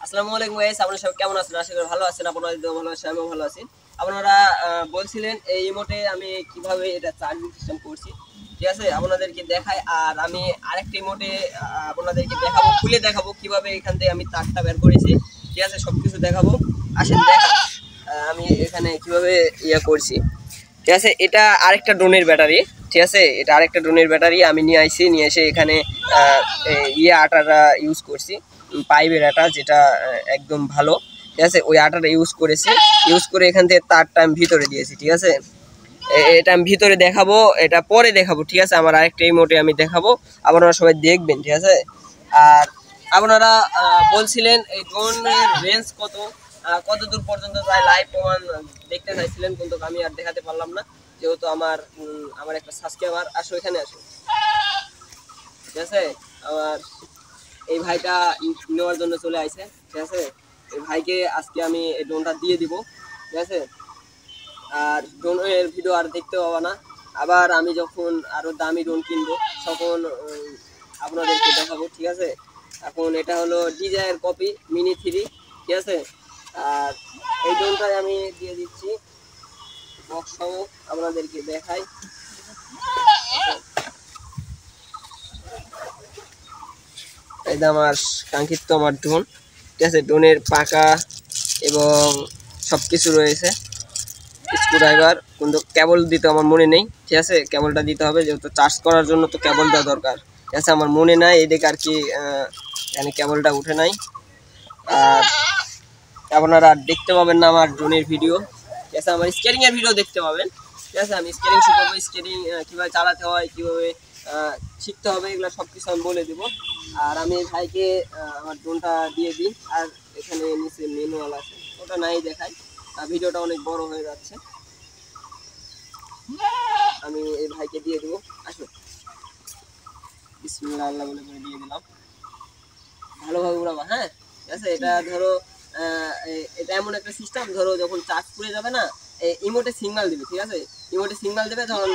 আসসালামু আলাইকুম গাইস, আপনারা সবাই কেমন আছেন? আশা করি ভালো আছেন। আপনাদের দোয়া ভালো আছে, আমিও ভালো আছি। আপনারা বলছিলেন এই ইমোটে আমি কিভাবে এটা চার্জিং সিস্টেম করছি, ঠিক আছে? আপনাদেরকে দেখাই। আর আমি আরেকটা ইমোটে আপনাদেরকে দেখাবো, খুলে দেখাবো কিভাবে এখান থেকে আমি তারটা বের করেছি, ঠিক আছে? সবকিছু দেখাবো। আসেন দেখা আমি এখানে কিভাবে করছি, ঠিক আছে? এটা আরেকটা ড্রোনের ব্যাটারি, ঠিক আছে? এটা আরেকটা ড্রোনের ব্যাটারি আমি নিয়ে আইছি, নিয়ে এসে এখানে আটাটা ইউজ করছি, পাইপের আটা, যেটা একদম ভালো, ঠিক আছে? ওই আটাটা ইউজ করেছি, ইউজ করে এখান থেকে তারটা আমি ভিতরে দিয়েছি, ঠিক আছে? এটা আমি ভিতরে দেখাবো, এটা পরে দেখাবো, ঠিক আছে? আমার আরেকটা ইমোটে আমি দেখাবো, আপনারা সবাই দেখবেন, ঠিক আছে? আর আপনারা বলছিলেন এই ড্রোনের রেঞ্জ কত দূর পর্যন্ত যায়, লাইভ প্রমাণ দেখতে চাইছিলেন, কিন্তু আমি আর দেখাতে পারলাম না, যেহেতু আমার একটা সাবস্ক্রাইবার। আসো এখানে আসো, ঠিক আছে? আমার এই ভাইটা নেওয়ার জন্য চলে আসে, ঠিক আছে? এই ভাইকে আজকে আমি এই ড্রোনটা দিয়ে দিব, ঠিক আছে? আর ড্রোনের ভিডিও আর দেখতে পাবো না। আবার আমি যখন আরো দামি ড্রোন কিনবো তখন আপনাদেরকে দেখাবো, ঠিক আছে? এখন এটা হলো ডিজাইয়ের কপি মিনি 3, ঠিক আছে? আর এই ড্রোনটাই আমি দিয়ে দিচ্ছি বক্স সহ, আপনাদেরকে দেখাই। এই যে আমার কাঙ্ক্ষিত আমার ড্রোন, ঠিক আছে? ড্রোনের পাকা এবং সব কিছু রয়েছে, স্ক্রুড্রাইভার, কিন্তু কেবল দিতে আমার মনে নেই, ঠিক আছে? কেবলটা দিতে হবে, যেহেতু চার্জ করার জন্য তো কেবল দেওয়া দরকার, ঠিক আছে? আমার মনে নাই এদিকে আর কি, এখানে কেবলটা উঠে নাই। আর আপনারা দেখতে পাবেন না আমার ড্রোনের ভিডিও, ঠিক আছে? আমার স্কেটিংয়ের ভিডিও দেখতে পাবেন, ঠিক আছে? আমি স্কেটিং শিখাবো, স্কেটিং কীভাবে চালাতে হয়, কীভাবে শিখতে হবে, এগুলো সব কিছু আমি বলে দেবো। আর আমি ভাইকে আমার ড্রোনটা দিয়ে দিই। আর এখানে নিচে ম্যানুয়াল আছে, ওটা নাই দেখাই, ভিডিওটা অনেক বড় হয়ে যাচ্ছে। আমি এই ভাইকে দিয়ে দেবো, আসো। বিসমিল্লাহ আল্লাহ বলে দিয়ে দিলাম, ভালোভাবে উড়াবা, হ্যাঁ? ঠিক আছে? এটা ধরো এটা এমন একটা সিস্টেম, ধরো যখন চার্জ পুড়ে যাবে না, ইমোটে সিগন্যাল দিবে, ঠিক আছে? ইমোটে সিগন্যাল দেবে, তখন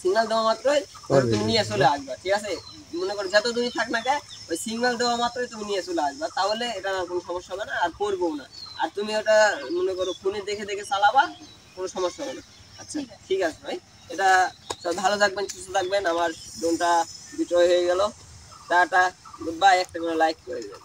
সিগন্যাল দেওয়া মাত্রই ধরো তুমি নিয়ে চলে আসবা, ঠিক আছে? মনে করো যত তুমি থাক না কে, ওই সিগন্যাল দেওয়া মাত্রই তুমি নিয়ে চলে আসবা, তাহলে এটা কোনো সমস্যা হবে না, আর করবো না। আর তুমি ওটা মনে করো ফোনে দেখে দেখে চালাবা, কোনো সমস্যা হবে না। আচ্ছা, ঠিক আছে ভাই। এটা সব ভালো থাকবেন, সুস্থ থাকবেন। আমার ড্রোনটা বিক্রয় হয়ে গেল। Tata, good bye. একটা করে লাইক করে দেবেন।